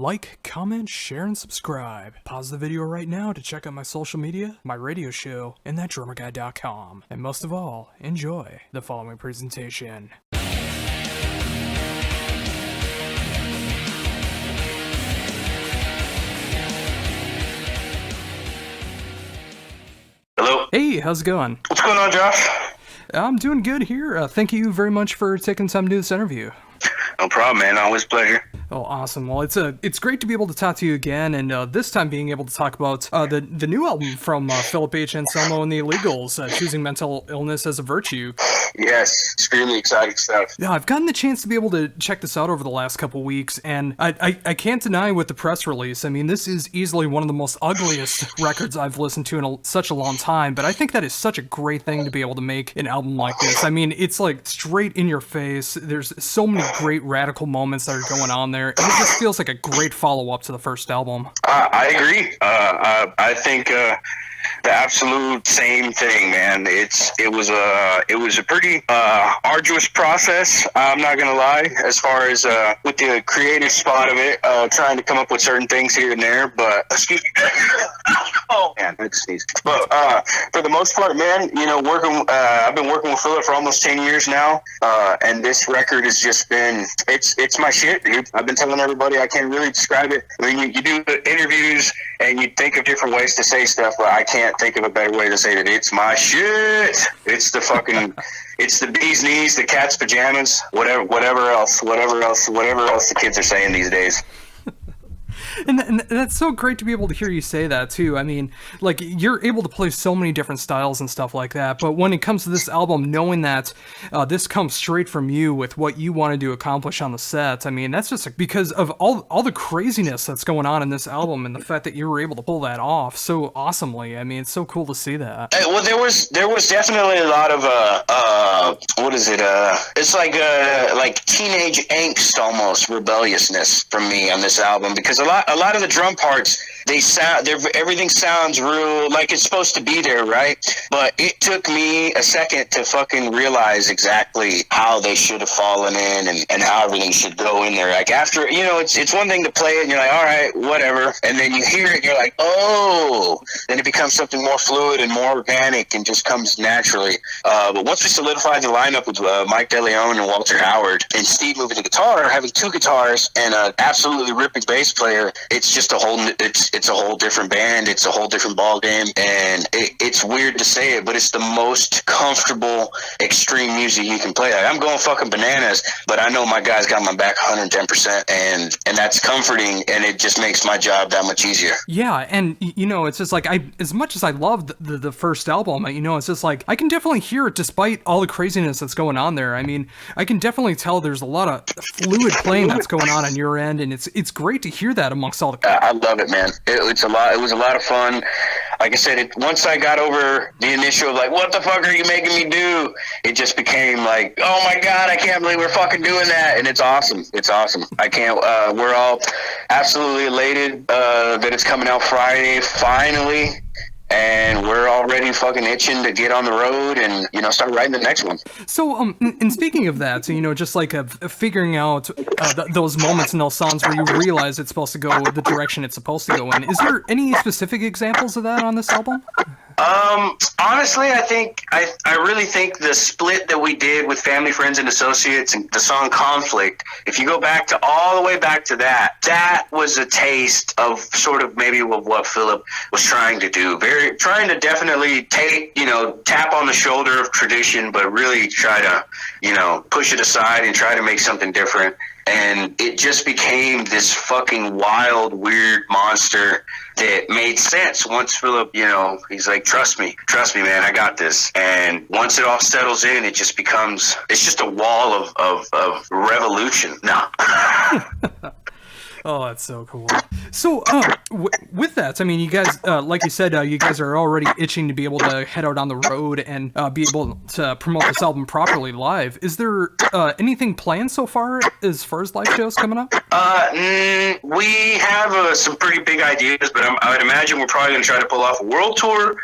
Like, comment, share, and subscribe. Pause the video right now to check out my social media, my radio show, and thatdrummerguy.com. And most of all, enjoy the following presentation. Hello. Hey, how's it going? What's going on, Josh? I'm doing good here. Thank you very much for taking time to do this interview. No problem, man. Always a pleasure. Oh, awesome. Well, it's great to be able to talk to you again, and this time being able to talk about the new album from Philip H. Anselmo and the Illegals, Choosing Mental Illness as a Virtue. Yes, extremely exciting stuff. Yeah, I've gotten the chance to be able to check this out over the last couple weeks, and I can't deny with the press release, I mean, this is easily one of the most ugliest records I've listened to in such a long time, but I think that is such a great thing to be able to make an album like this. I mean, it's like straight in your face. There's so many great radical moments that are going on there. It just feels like a great follow-up to the first album. I agree. I think the absolute same thing, man. It was a pretty arduous process. I'm not gonna lie, as far as with the creative spot of it, trying to come up with certain things here and there. But excuse me. Oh man, I just sneezed. But for the most part, man, you know, I've been working with Philip for almost 10 years now, and this record has just been it's my shit, dude. I've been telling everybody I can't really describe it. I mean, you do the interviews and you think of different ways to say stuff, but I can't think of a better way to say that it's my shit. It's the fucking, it's the bee's knees, the cat's pajamas, whatever else the kids are saying these days. And that's so great to be able to hear you say that too. I mean, like, you're able to play so many different styles and stuff like that, but when it comes to this album, knowing that this comes straight from you with what you wanted to accomplish on the set, I mean, that's just because of all the craziness that's going on in this album and the fact that you were able to pull that off so awesomely. I mean, it's so cool to see that. Well, there was definitely a lot of what is it? It's like teenage angst, almost rebelliousness from me on this album, because a lot of the drum parts, everything sounds real like it's supposed to be there, right? But it took me a second to fucking realize exactly how they should have fallen in and how everything should go in there. Like, after, you know, it's one thing to play it and you're like, all right, whatever, and then you hear it and you're like, oh, then it becomes something more fluid and more organic and just comes naturally. But once we solidified the lineup with Mike DeLeon and Walter Howard and Steve moving the guitar, having two guitars and an absolutely ripping bass player, it's just it's a whole different band. It's a whole different ball game, and it's weird to say it, but it's the most comfortable extreme music you can play. Like, I'm going fucking bananas, but I know my guys got my back 110%, and that's comforting, and it just makes my job that much easier. Yeah, and you know, it's just like, as much as I loved the first album, you know, it's just like, I can definitely hear it despite all the craziness that's going on there. I mean, I can definitely tell there's a lot of fluid playing that's going on your end, and it's great to hear that amongst all the. I love it, man. It was a lot of fun. Like I said, once I got over the initial, like, what the fuck are you making me do? It just became like, oh my God, I can't believe we're fucking doing that. And it's awesome. It's awesome. I can't, we're all absolutely elated that it's coming out Friday, finally. And we're already fucking itching to get on the road and, you know, start writing the next one. So, and speaking of that, so, you know, just like figuring out those moments in those songs where you realize it's supposed to go the direction it's supposed to go in, is there any specific examples of that on this album? Honestly, I really think the split that we did with Family, Friends, and Associates and the song Conflict, if you go back to all the way back to that was a taste of sort of maybe what Philip was trying to do. Trying to definitely tap on the shoulder of tradition, but really try to, you know, push it aside and try to make something different. And it just became this fucking wild, weird monster that made sense once Philip, you know, he's like, trust me, man, I got this. And once it all settles in, it's just a wall of revolution. No. Oh, that's so cool. So, with that, I mean, you guys, like you said, you guys are already itching to be able to head out on the road and be able to promote this album properly live. Is there anything planned so far as live shows coming up? We have some pretty big ideas, but I would imagine we're probably going to try to pull off a world tour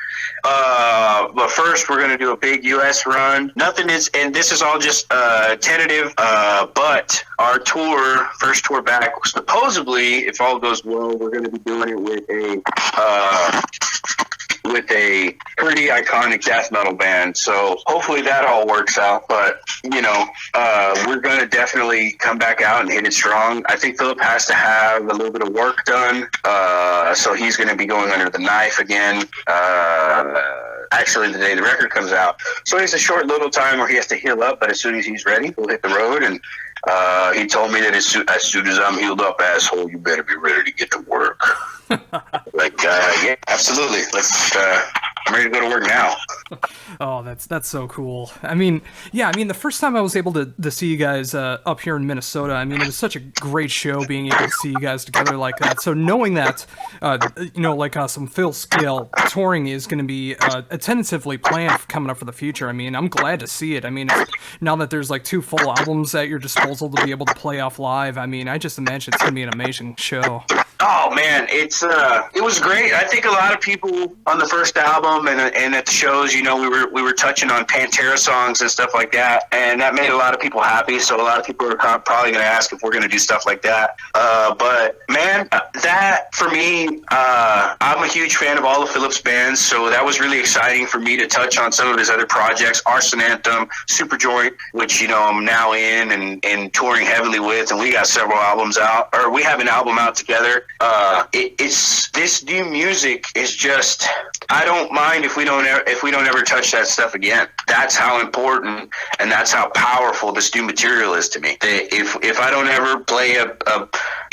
But first, we're going to do a big U.S. run. Nothing is, and this is all just tentative, but our first tour back, supposedly, if all goes well, we're going to be doing it with a pretty iconic death metal band. So hopefully that all works out. But, we're going to definitely come back out and hit it strong. I think Philip has to have a little bit of work done. So he's going to be going under the knife again. Actually, the day the record comes out. So it's a short little time where he has to heal up, but as soon as he's ready, we'll hit the road. And he told me that as soon as I'm healed up, asshole, you better be ready to get to work. Yeah, absolutely. I'm ready to go to work now. Oh, that's so cool. I mean, the first time I was able to see you guys up here in Minnesota, I mean, it was such a great show being able to see you guys together like that. So knowing that, some full scale touring is going to be tentatively planned coming up for the future. I mean, I'm glad to see it. I mean, now that there's like 2 full albums at your disposal to be able to play off live, I mean, I just imagine it's going to be an amazing show. Oh man, it was great. I think a lot of people on the first album and at the shows, we were touching on Pantera songs and stuff like that, and that made a lot of people happy. So a lot of people are probably going to ask if we're going to do stuff like that. But man, that for me, I'm a huge fan of all of Philip's bands, so that was really exciting for me to touch on some of his other projects, Arson Anthem, Superjoint, which I'm now in and touring heavily with, and we got several albums out, or we have an album out together. It's this new music is just, I don't mind if we don't ever touch that stuff again. That's how important and that's how powerful this new material is to me. If I don't ever play a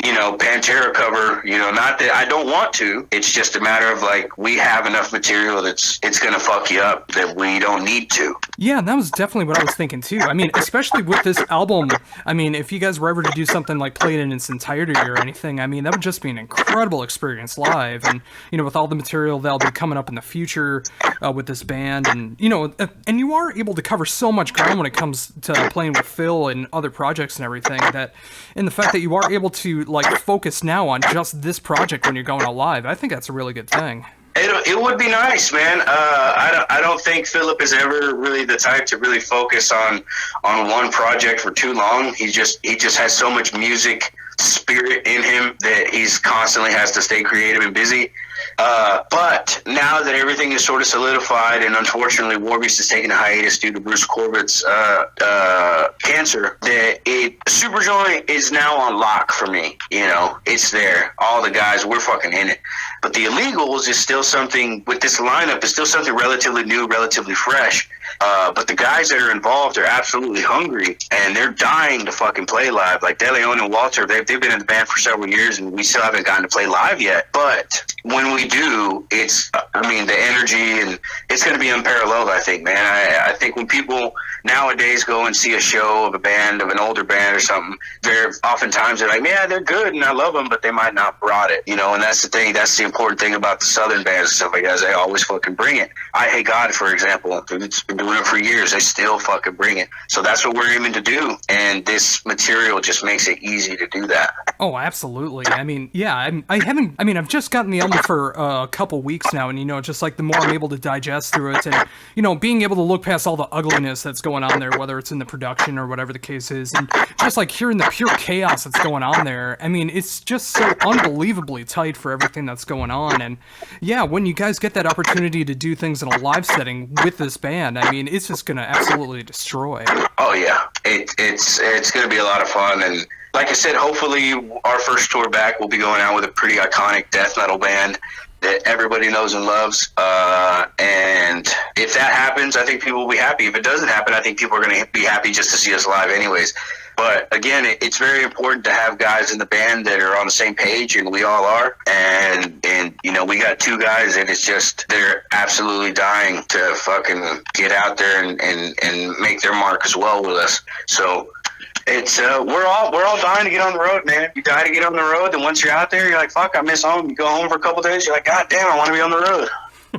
Pantera cover, not that I don't want to, it's just a matter of we have enough material that's gonna fuck you up that we don't need to. Yeah, and that was definitely what I was thinking too. I mean, especially with this album, I mean, if you guys were ever to do something like play it in its entirety or anything, I mean, that would just be an incredible experience live. And, with all the material that'll be coming up in the future with this band, and, and you are able to cover so much ground when it comes to playing with Phil and other projects and everything, and the fact that you are able to, focus now on just this project when you're going out live, I think that's a really good thing. It would be nice, man. I don't think Philip is ever really the type to really focus on one project for too long. He just has so much music spirit in him that he's constantly has to stay creative and busy. But now that everything is sort of solidified, and unfortunately Warbeast is taking a hiatus due to Bruce Corbett's cancer, that Superjoint is now on lock for me. It's there. All the guys, we're fucking in it. But the Illegals is still something, with this lineup, is still something relatively new, relatively fresh. But the guys that are involved are absolutely hungry, and they're dying to fucking play live. Like De Leon and Walter, they've been in the band for several years, and we still haven't gotten to play live yet. But when we do, the energy, and it's going to be unparalleled, I think, man. I think when people nowadays go and see a show of a band, of an older band or something, they're like, yeah, they're good, and I love them, but they might not brought it, and that's the thing. That's the important thing about the Southern bands and stuff like that, is they always fucking bring it. I Hate God, for example, it's been doing it for years. They still fucking bring it. So that's what we're aiming to do, and this material just makes it easy to do that. Oh, absolutely. I mean, yeah, I've just gotten the album for a couple weeks now, and, just the more I'm able to digest through it, and, being able to look past all the ugliness that's going on there, whether it's in the production or whatever the case is, and just hearing the pure chaos that's going on there, I mean, it's just so unbelievably tight for everything that's going on. And yeah, when you guys get that opportunity to do things in a live setting with this band, I mean, it's just going to absolutely destroy. Oh yeah, it's going to be a lot of fun. And like I said, hopefully our first tour back will be going out with a pretty iconic death metal band that everybody knows and loves. And if that happens, I think people will be happy. If it doesn't happen, I think people are going to be happy just to see us live anyways. But again, it's very important to have guys in the band that are on the same page, and we all are. And we got 2 guys that it's just, they're absolutely dying to fucking get out there and make their mark as well with us. So it's we're all dying to get on the road, man. You die to get on the road, and once you're out there, you're like, fuck, I miss home. You go home for a couple days, you're like, God damn, I want to be on the road.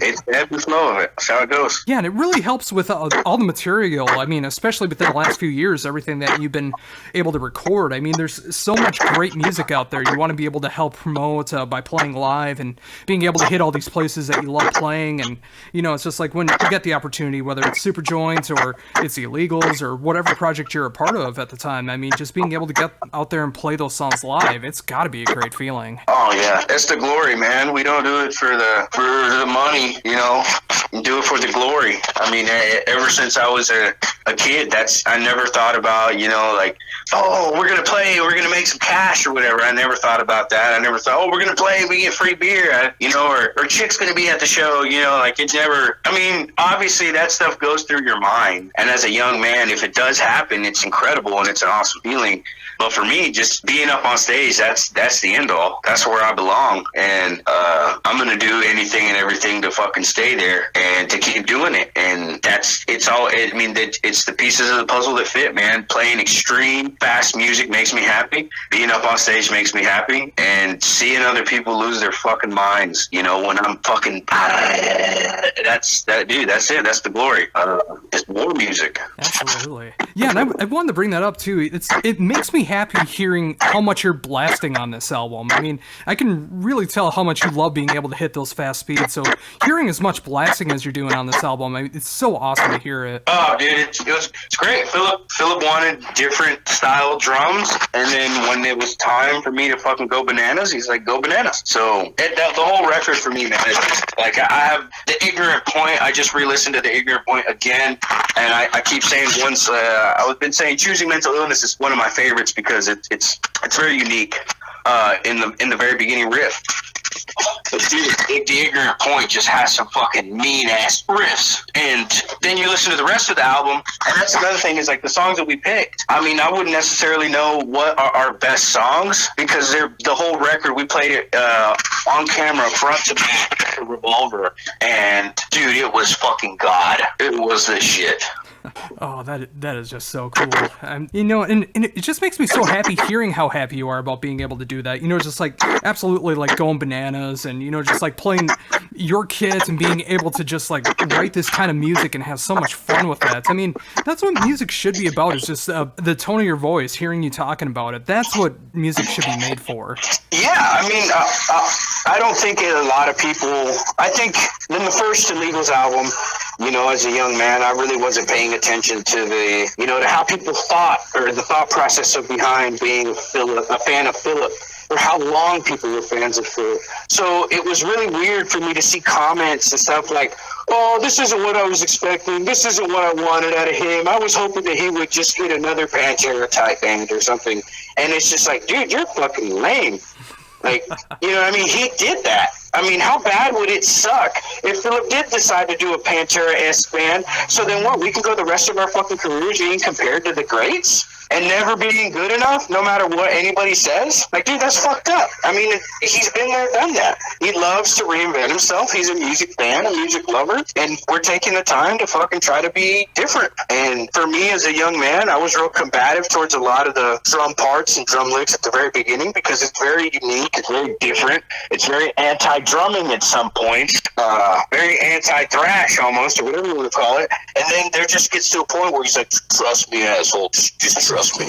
It's the ebb and flow of it. That's how it goes. Yeah, and it really helps with all the material. I mean, especially within the last few years, everything that you've been able to record. I mean, there's so much great music out there. You want to be able to help promote by playing live and being able to hit all these places that you love playing. And, you know, it's just like when you get the opportunity, whether it's Super Joint or it's the Illegals or whatever project you're a part of at the time. I mean, just being able to get out there and play those songs live, it's got to be a great feeling. Oh yeah, it's the glory, man. We don't do it for the money, you know. We do it for the glory. I mean, ever since I was a kid, I never thought about, you know, like, oh, we're gonna play, we're gonna make some cash or whatever. I never thought about that. I never thought, oh, we're gonna play, we get free beer, you know, or chick's gonna be at the show, you know, like it never. I mean, obviously that stuff goes through your mind, and as a young man, if it does happen, it's incredible and it's an awesome feeling. But for me, just being up on stage, that's the end all. That's where I belong. And I'm going to do anything and everything to fucking stay there and to keep doing it. And it's the pieces of the puzzle that fit, man. Playing extreme, fast music makes me happy. Being up on stage makes me happy. And seeing other people lose their fucking minds, you know, when I'm fucking... That's it. That's the glory. It's war music. Absolutely. Yeah, and I wanted to bring that up, too. It makes me happy hearing how much you're blasting on this album. I mean, I can really tell how much you love being able to hit those fast speeds. So hearing as much blasting as you're doing on this album, I mean, it's so awesome to hear it. Oh, dude, it's great. Philip wanted different style drums, and then when it was time for me to fucking go bananas, he's like, go bananas. So the whole record for me, man, is just, like, I have the Ignorant Point. I just re-listened to the Ignorant Point again, and I keep saying once, I've been saying Choosing Mental Illness is one of my favorites because it's very unique in the very beginning riff. But dude, the Ignorant Point just has some fucking mean ass riffs, and then you listen to the rest of the album, and that's another thing is like the songs that we picked. I mean, I wouldn't necessarily know what are our best songs because the whole record we played it on camera, front to back, Revolver, and dude, it was fucking God. It was the shit. Oh, that is just so cool. You know, and it just makes me so happy hearing how happy you are about being able to do that. You know, just like absolutely like going bananas and, you know, just like playing your kit and being able to just like write this kind of music and have so much fun with that. I mean, that's what music should be about, is just the tone of your voice, hearing you talking about it. That's what music should be made for. Yeah, I mean, I don't think a lot of people, I think in the first Illegals album, you know, as a young man, I really wasn't paying attention to to how people thought, or the thought process of behind being a fan of Philip, or how long people were fans of Philip. So it was really weird for me to see comments and stuff like, oh, this isn't what I was expecting. This isn't what I wanted out of him. I was hoping that he would just get another Pantera type band or something. And it's just like, dude, you're fucking lame. Like, you know what I mean? He did that. I mean, how bad would it suck if Philip did decide to do a Pantera-esque band? So then what? We can go the rest of our fucking careers being compared to the greats and never being good enough, no matter what anybody says? Like, dude, that's fucked up. I mean, he's been there, done that. He loves to reinvent himself. He's a music fan, a music lover, and we're taking the time to fucking try to be different. And for me as a young man, I was real combative towards a lot of the drum parts and drum licks at the very beginning because it's very unique, it's very different, it's very anti-drumming at some points, very anti-thrash almost, or whatever you want to call it. And then there just gets to a point where he's like, trust me, asshole, just trust me.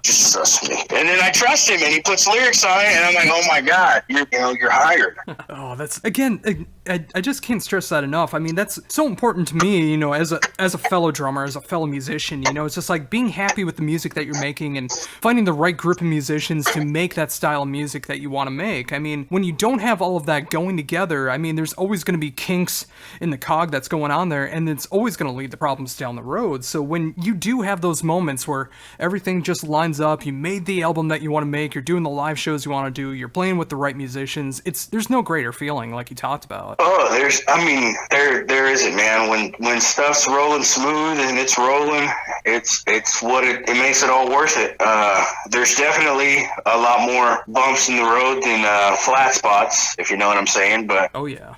Just trust me. And then I trust him, and he puts lyrics on it, and I'm like, oh my God, you're hired. Oh, that's, again, I just can't stress that enough. I mean, that's so important to me, you know, as a fellow drummer, as a fellow musician. You know, it's just like being happy with the music that you're making and finding the right group of musicians to make that style of music that you want to make. I mean, when you don't have all of that going together, I mean, there's always going to be kinks in the cog that's going on there, and it's always going to lead to problems down the road. So when you do have those moments where everything just lines up, you made the album that you want to make, you're doing the live shows you want to do, you're playing with the right musicians, there's no greater feeling, like you talked about. Oh, there isn't, man. When stuff's rolling smooth and it's rolling, it's what it makes it all worth it. There's definitely a lot more bumps in the road than flat spots, if you know what I'm saying. But oh yeah,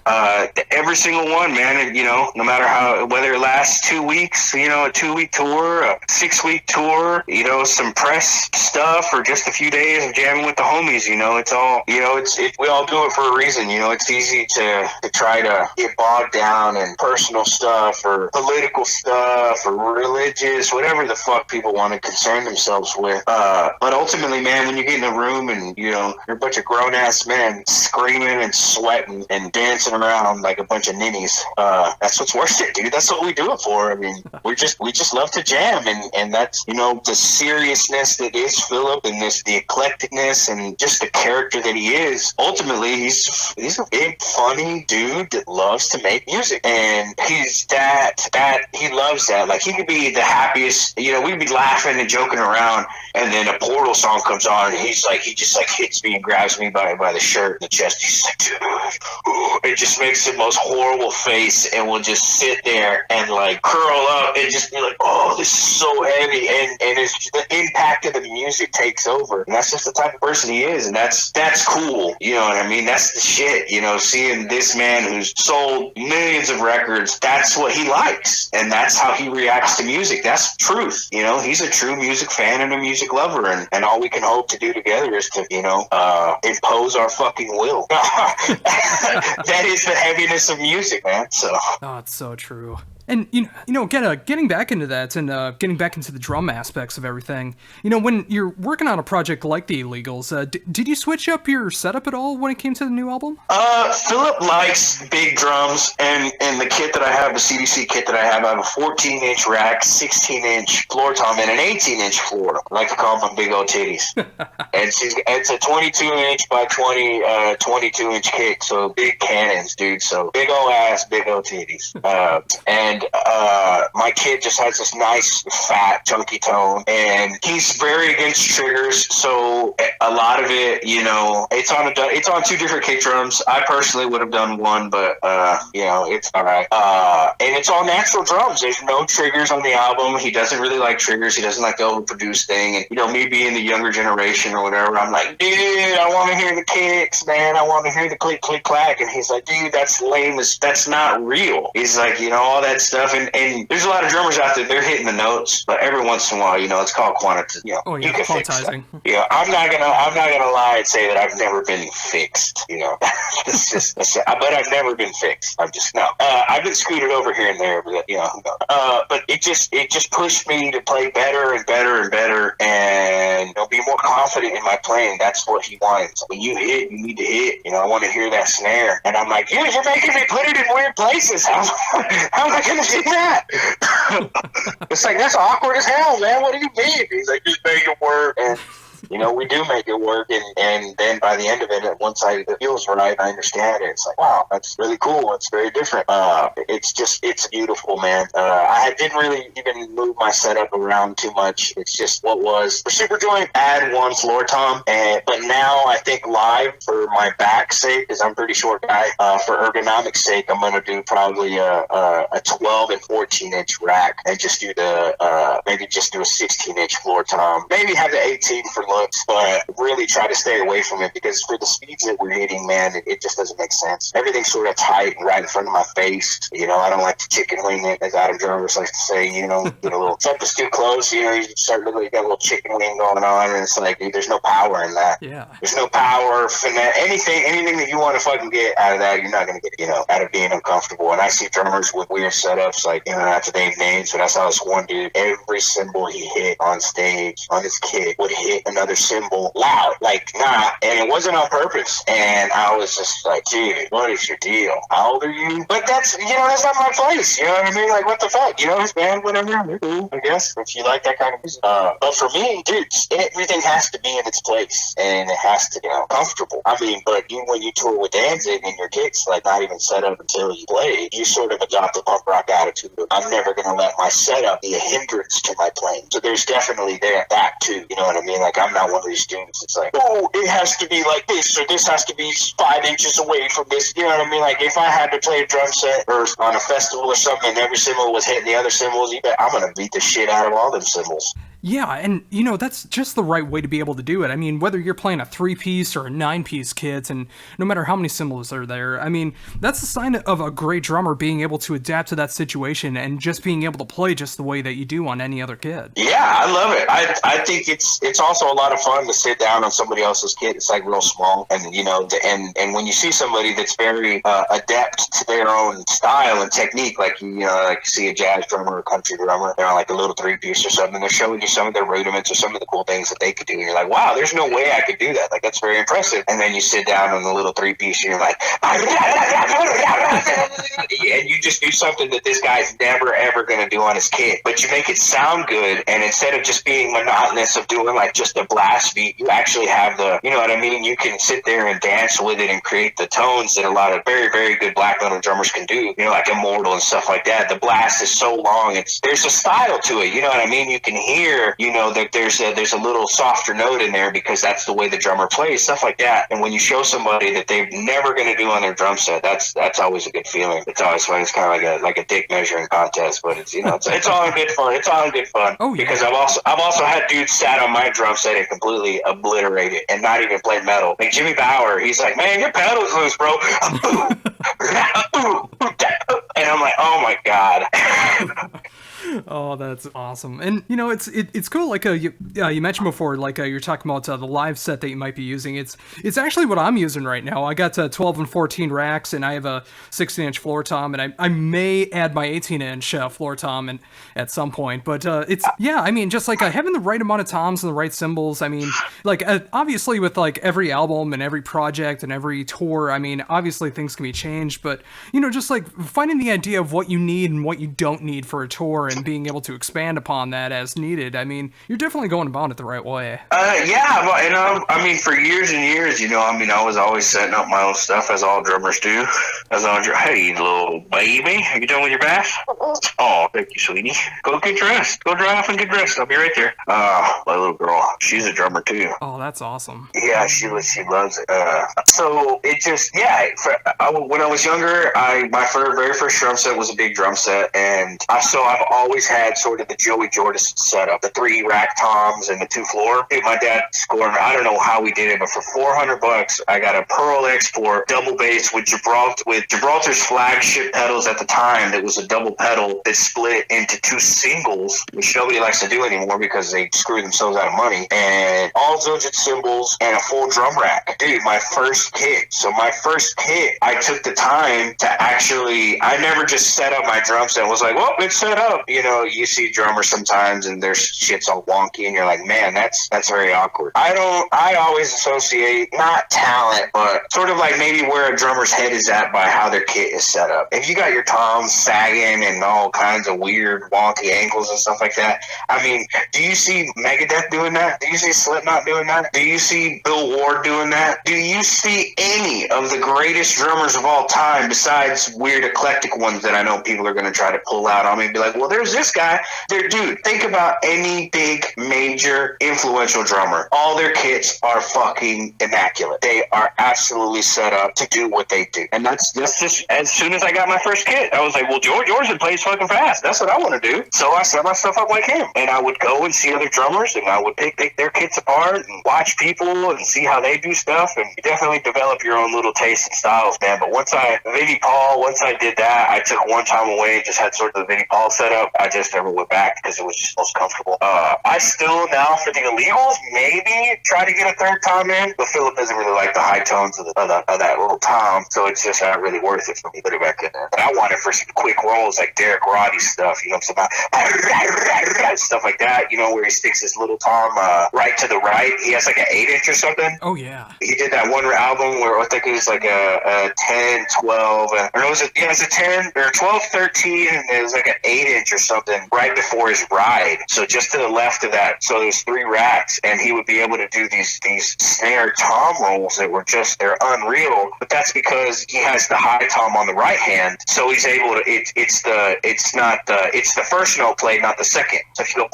every single one, man. You know, no matter whether it lasts 2 weeks, you know, a 2-week tour, a 6-week tour, you know, some press stuff, or just a few days of jamming with the homies. You know, it's all, you know, we all do it for a reason. You know, it's easy to try to get bogged down in personal stuff or political stuff or religious, whatever the fuck people want to concern themselves with. But ultimately, man, when you get in a room and, you know, you're a bunch of grown-ass men screaming and sweating and dancing around like a bunch of ninnies, that's what's worth it, dude. That's what we do it for. I mean, we just love to jam, and that's, you know, the seriousness that is Philip, and the eclecticness and just the character that he is. Ultimately, he's a big, funny dude that loves to make music, and he's that he loves that. Like, he could be the happiest, you know, we'd be laughing and joking around, and then a Portal song comes on, and he just like hits me and grabs me by the shirt and the chest. He's like, dude, it just makes the most horrible face, and we'll just sit there and like curl up and just be like, oh, this is so heavy, and it's the impact of the music takes over, and that's just the type of person he is, and that's cool, you know what I mean? That's the shit, you know, seeing this man who's sold millions of records, that's what he likes, and that's how he reacts to music. That's truth, you know. He's a true music fan and a music lover, and all we can hope to do together is to, you know, impose our fucking will. That is the heaviness of music, man. So oh, it's so true. And, you know, getting back into that and getting back into the drum aspects of everything, you know, when you're working on a project like The Illegals, did you switch up your setup at all when it came to the new album? Philip likes big drums, and the kit that I have, the CDC kit that I have a 14-inch rack, 16-inch floor tom, and an 18-inch floor. I like to call them big old titties. And it's a 22-inch by 22-inch kick, so big cannons, dude. So big old ass, big old titties. And my kid just has this nice, fat, chunky tone, and he's very against triggers, so a lot of it, you know, it's on two different kick drums. I personally would have done one, but, you know, it's all right. And it's all natural drums. There's no triggers on the album. He doesn't really like triggers. He doesn't like the overproduced thing, and, you know, me being the younger generation or whatever, I'm like, dude, I want to hear the kicks, man. I want to hear the click, click, clack, and he's like, dude, that's lame. That's not real. He's like, you know, all that stuff, and there's a lot of drummers out there, they're hitting the notes, but every once in a while, you know, it's called quantizing. You know, oh, yeah, you can fix that. Yeah, I'm not gonna lie and say that I've never been fixed, you know. But I've never been fixed. I've been scooted over here and there, but, you know, but it just pushed me to play better and better and better, and, you know, be more confident in my playing. That's what he wants. When you hit, you need to hit. You know, I want to hear that snare, and I'm like, yeah, you're making me put it in weird places. How am I gonna do that? It's like, that's awkward as hell, man. What do you mean? He's like, just make it work. And, you know, we do make it work, and then by the end of it, once it feels right, I understand it. It's like, wow, that's really cool. It's very different. It's beautiful, man. I didn't really even move my setup around too much. It's just what was. For Super Joint, add one floor tom, but now I think live, for my back's sake, because I'm a pretty short guy, for ergonomics sake, I'm going to do probably a 12 and 14-inch rack, and just do maybe just do a 16-inch floor tom. Maybe have the 18 for looks, but really try to stay away from it, because for the speeds that we're hitting, man, it just doesn't make sense. Everything's sort of tight and right in front of my face. You know, I don't like to chicken wing it, as Adam Jarvis likes to say. You know, get a little something's too close. You know, you start looking, you got a little chicken wing going on, and it's like, dude, there's no power in that. Yeah, there's no power, finesse, anything that you want to fucking get out of that, you're not gonna get, you know, out of being uncomfortable. And I see drummers with weird setups, like, you know, not to name names, but I saw this one dude, every cymbal he hit on stage on his kick would hit another cymbal loud, like, and it wasn't on purpose. And I was just like, dude, what is your deal? How old are you? But that's, you know, that's not my place. You know what I mean? Like, what the fuck? You know, his band, whatever. Cool, I guess, if you like that kind of music. But for me, dude, everything has to be in its place, and it has to, you know, comfortable. I mean, but when you tour with Danzig and your kicks, like, not even set up until you play, you sort of adopt a punk rock attitude. I'm never going to let my setup be a hindrance to my playing. So there's definitely that too. You know what I mean? Like, I'm not one of these dudes. It's like, oh, it has to be like this, or this has to be 5 inches away from this. You know what I mean? Like, if I had to play a drum set or on a festival or something, and every cymbal was hitting the other cymbals, I'm gonna beat the shit out of all them cymbals. Yeah, and that's just the right way to be able to do it. I mean, whether you're playing a 3-piece or a 9-piece kit, and no matter how many cymbals are there, I mean, that's a sign of a great drummer being able to adapt to that situation and just being able to play just the way that you do on any other kit. Yeah, I love it. I think it's also a lot of fun to sit down on somebody else's kit. It's like real small, and and when you see somebody that's very adept to their own style and technique, like like you see a jazz drummer or a country drummer, they're on like a little 3-piece or something. They're showing you some of their rudiments or some of the cool things that they could do. And you're like, wow, there's no way I could do that. Like, that's very impressive. And then you sit down on the little 3-piece and you're like, and you just do something that this guy's never, ever going to do on his kit. But you make it sound good. And instead of just being monotonous of doing like just a blast beat, you actually have the, you know what I mean? You can sit there and dance with it and create the tones that a lot of very, very good black metal drummers can do. Like Immortal and stuff like that. The blast is so long. There's a style to it. You know what I mean? You can hear, that there's a little softer note in there because that's the way the drummer plays, stuff like that. And when you show somebody that they're never going to do on their drum set, that's always a good feeling. It's always fun. It's kind of like a dick measuring contest, but it's it's all in good fun. It's all in good fun. Oh, yeah. Because I've also had dudes sat on my drum set and completely obliterate it and not even play metal. Like Jimmy Bauer, he's like, man, your pedal's loose, bro. And I'm like, oh my god. Oh, that's awesome. And it's cool. Like you mentioned before, like you're talking about the live set that you might be using. It's actually what I'm using right now. I got 12 and 14 racks, and I have a 16-inch floor tom, and I may add my 18-inch floor tom at some point. But I mean, just like having the right amount of toms and the right cymbals. I mean, like obviously with like every album and every project and every tour, I mean, obviously things can be changed, but just like finding the idea of what you need and what you don't need for a tour and being able to expand upon that as needed. I mean, you're definitely going about it the right way. Yeah, and I mean, for years and years, I was always setting up my own stuff, as all drummers do. Hey, little baby, are you done with your bath? Oh, thank you, sweetie. Go get dressed. Go dry off and get dressed. I'll be right there. My little girl, she's a drummer too. Oh, that's awesome. Yeah, she loves it. So it just, when I was younger, my very first drum set was a big drum set, and I've always had sort of the Joey Jordison setup, the 3 rack toms and the 2 floor. Dude, my dad scored, I don't know how we did it, but for $400, I got a Pearl Export double bass with Gibraltar's flagship pedals at the time. That was a double pedal that split into 2 singles, which nobody likes to do anymore because they screw themselves out of money, and all Zildjian cymbals and a full drum rack. Dude, my first kit. So my first kit, I took the time to I never just set up my drum set and was like, well, it's set up. You see drummers sometimes and their shit's all wonky and you're like, man, that's very awkward. I always associate not talent, but sort of like maybe where a drummer's head is at by how their kit is set up. If you got your toms sagging and all kinds of weird wonky ankles and stuff like that, I mean, do you see Megadeth doing that? Do you see Slipknot doing that? Do you see Bill Ward doing that? Do you see any of the greatest drummers of all time besides weird eclectic ones that I know people are going to try to pull out on me and be like, well, there's this guy. Dude, think about any big, major, influential drummer. All their kits are fucking immaculate. They are absolutely set up to do what they do. And that's just, as soon as I got my first kit, I was like, well, George Orson plays fucking fast. That's what I want to do. So I set my stuff up like him. And I would go and see other drummers, and I would pick their kits apart and watch people and see how they do stuff. And you definitely develop your own little taste and styles, man. But once I did that, I took one time away and just had sort of the Vinnie Paul setup. I just never went back because it was just most comfortable. I still now for the illegals maybe try to get a third tom in, but Philip doesn't really like the high tones of that little tom, so it's just not really worth it for me to put it back in there. But I want it for some quick rolls like Derek Roddy stuff, stuff like that, where he sticks his little tom right to the right. He has like an 8-inch or something. Oh yeah. He did that one album where I think it was like a 10, 12, or it was a 10 or 12, 13, and it was like an 8-inch or something right before his ride. So just to the left of that, so there's 3 racks, and he would be able to do these snare tom rolls that were they're unreal. But that's because he has the high tom on the right hand, so he's able to. It's the first note played, not the second. So if you go,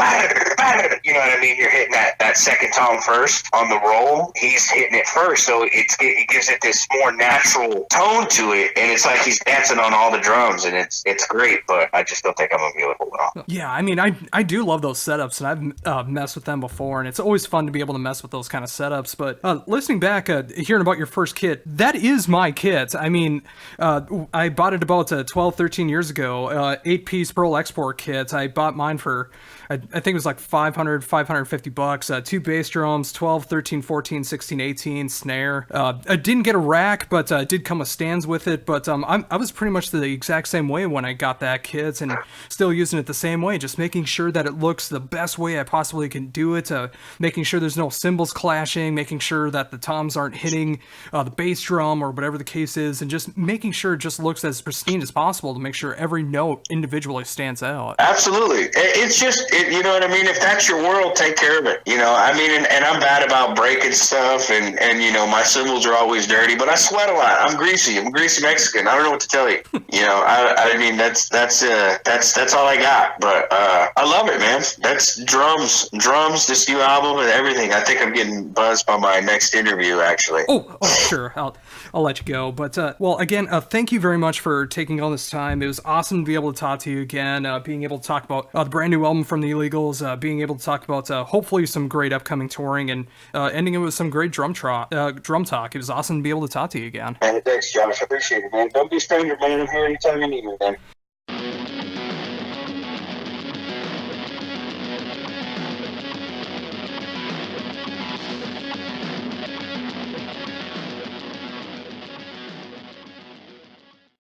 you know what I mean, you're hitting that second tom first on the roll. He's hitting it first, so it gives it this more natural tone to it, and it's like he's dancing on all the drums, and it's great. But I just don't think I'm gonna be able to well. Yeah, I mean, I do love those setups, and I've messed with them before, and it's always fun to be able to mess with those kind of setups. But listening back, hearing about your first kit, that is my kit. I mean, I bought it about 12, 13 years ago, 8-piece Pearl Export kit. I bought mine for, I think it was like $550, 2 bass drums, 12, 13, 14, 16, 18, snare. I didn't get a rack, but did come with stands with it. But I was pretty much the exact same way when I got that kit, and still using it the same way, just making sure that it looks the best way I possibly can do it, making sure there's no cymbals clashing, making sure that the toms aren't hitting the bass drum or whatever the case is, and just making sure it just looks as pristine as possible to make sure every note individually stands out. Absolutely. It's just, you know what I mean? If that's your world, take care of it. You know, I mean, and I'm bad about breaking stuff, and you know, my cymbals are always dirty, but I sweat a lot. I'm greasy. I'm a greasy Mexican. I don't know what to tell you. You know, I mean, that's all I got. But I love it, man. That's drums, this new album, and everything. I think I'm getting buzzed by my next interview, actually. Oh, sure. I'll let you go. But, well, again, thank you very much for taking all this time. It was awesome to be able to talk to you again, being able to talk about the brand new album from the Illegals, being able to talk about hopefully some great upcoming touring, and ending it with some great drum talk. It was awesome to be able to talk to you again. Hey, thanks, Josh. I appreciate it, man. Don't be a stranger, man. I'm here anytime you need me, man.